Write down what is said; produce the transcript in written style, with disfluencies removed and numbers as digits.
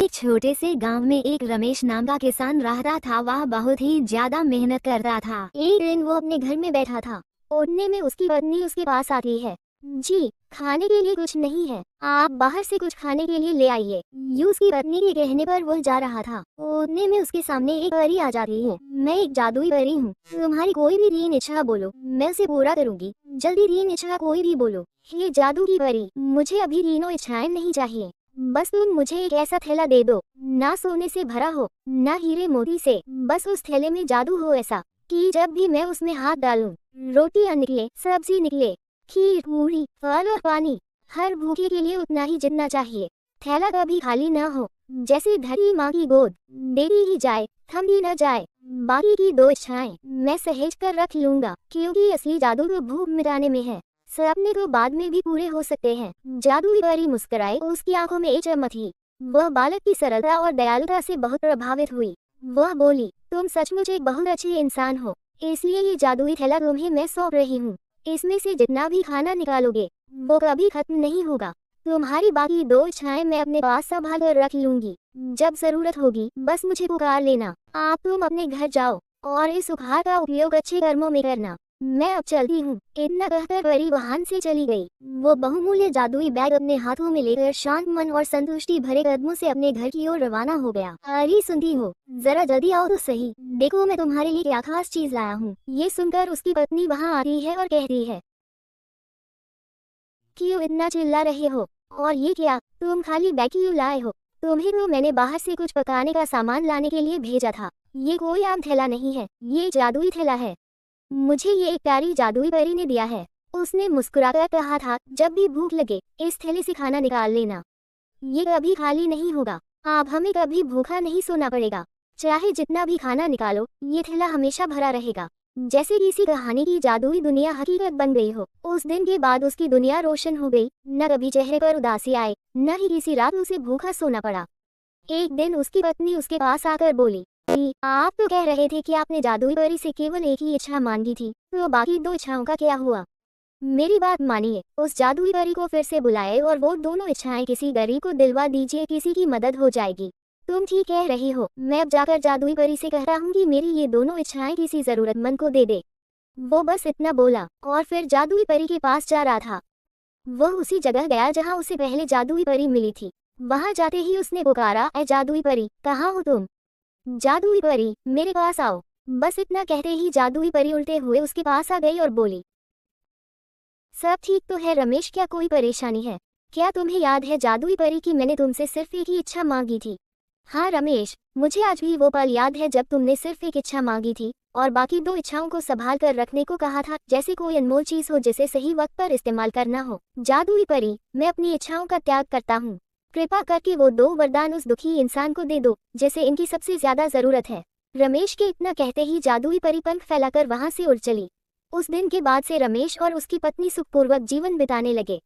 एक छोटे से गांव में एक रमेश नाम का किसान रहता था। वह बहुत ही ज्यादा मेहनत करता था। एक दिन वो अपने घर में बैठा था। उतने में उसकी पत्नी उसके पास आती है। जी, खाने के लिए कुछ नहीं है, आप बाहर से कुछ खाने के लिए ले आइए। यूं उसकी पत्नी के कहने पर वो जा रहा था। उतने में उसके सामने एक परी आ जाती है। मैं एक जादुई परी हूँ, तुम्हारी कोई भी 3 इच्छा बोलो, मैं उसे पूरा करूँगी। जल्दी 3 इच्छा कोई भी बोलो। ये जादू की परी, मुझे अभी 3 इच्छाएं नहीं चाहिए, बस तुम मुझे एक ऐसा थैला दे दो, ना सोने से भरा हो ना हीरे मोती से, बस उस थैले में जादू हो ऐसा कि जब भी मैं उसमें हाथ डालूं, रोटियां निकले, सब्जी निकले, खीर, पूरी, फल और पानी, हर भूखे के लिए उतना ही जितना चाहिए। थैला कभी खाली ना हो, जैसे धरी माँ की गोद, देती ही जाए, थमी न जाए। बाकी की 2 इच्छाएं मैं सहेज कर रख लूंगा, क्योंकि असली जादू तो भूख मिटाने में है, सपने तो बाद में भी पूरे हो सकते हैं। जादुई परी मुस्कुराई, उसकी आंखों में एक चमक थी। वह बालक की सरलता और दयालुता से बहुत प्रभावित हुई। वह बोली, तुम सचमुच एक बहुत अच्छे इंसान हो, इसलिए ये जादुई थैला तुम्हें मैं सौंप रही हूँ। इसमें से जितना भी खाना निकालोगे वो कभी खत्म नहीं होगा। तुम्हारी बाकी 2 इच्छाएं मैं अपने पास संभाल कर रख लूंगी, जब जरूरत होगी बस मुझे पुकार लेना। आप तुम अपने घर जाओ और इस उपहार का उपयोग अच्छे कर्मों में करना। मैं अब चलती हूँ। इतना कहकर परी वहां से चली गई। वो बहुमूल्य जादुई बैग अपने हाथों में लेकर शांत मन और संतुष्टि भरे कदमों से अपने घर की ओर रवाना हो गया। अरे सुनती हो, जरा जल्दी आओ तो सही, देखो मैं तुम्हारे लिए क्या खास चीज लाया हूँ। ये सुनकर उसकी पत्नी वहाँ आती है और कहती है, क्यों इतना चिल्ला रहे हो, और ये क्या, तुम खाली बैग क्यों लाए हो? तुम्हें तो मैंने बाहर से कुछ पकाने का सामान लाने के लिए भेजा था। ये कोई आम थैला नहीं है, ये जादुई थैला है। मुझे ये एक प्यारी जादुई परी ने दिया है। उसने मुस्कुराकर कहा था, जब भी भूख लगे इस थैले से खाना निकाल लेना, ये कभी खाली नहीं होगा। आप हमें कभी भूखा नहीं सोना पड़ेगा, चाहे जितना भी खाना निकालो ये थैला हमेशा भरा रहेगा। जैसे किसी कहानी की जादुई दुनिया हकीकत बन गई हो। उस दिन के बाद उसकी दुनिया रोशन हो गई, न कभी चेहरे पर उदासी आए, न ही किसी रात उसे भूखा सोना पड़ा। एक दिन उसकी पत्नी उसके पास आकर बोली, आप तो कह रहे थे कि आपने जादुई परी से केवल एक ही इच्छा मांगी थी, तो बाकी 2 इच्छाओं का क्या हुआ? मेरी बात मानिए, उस जादुई परी को फिर से बुलाए और वो दोनों इच्छाएं किसी गरीब को दिलवा दीजिए, किसी की मदद हो जाएगी। तुम ठीक कह रही हो, मैं अब जाकर जादुई परी से कहता हूँ कि मेरी ये दोनों इच्छाएं किसी जरूरतमंद को दे दे। वो बस इतना बोला और फिर जादुई परी के पास जा रहा था। वो उसी जगह गया जहाँ उसे पहले जादुई परी मिली थी। वहां जाते ही उसने पुकारा, ऐ जादुई परी, कहाँ हो तुम? जादुई परी, मेरे पास आओ। बस इतना कहते ही जादुई परी उल्टे हुए उसके पास आ गई और बोली, सब ठीक तो है रमेश, क्या कोई परेशानी है? क्या तुम्हें याद है जादुई परी कि मैंने तुमसे सिर्फ एक ही इच्छा मांगी थी? हाँ रमेश, मुझे आज भी वो पल याद है जब तुमने सिर्फ एक इच्छा मांगी थी और बाकी 2 इच्छाओं को संभाल कर रखने को कहा था, जैसे कोई अनमोल चीज हो जिसे सही वक्त पर इस्तेमाल करना हो। जादुई परी, मैं अपनी इच्छाओं का त्याग करता हूँ। कृपा करके वो 2 वरदान उस दुखी इंसान को दे दो जिसे इनकी सबसे ज्यादा जरूरत है। रमेश के इतना कहते ही जादुई परी पंख फैलाकर वहां से उड़ चली। उस दिन के बाद से रमेश और उसकी पत्नी सुखपूर्वक जीवन बिताने लगे।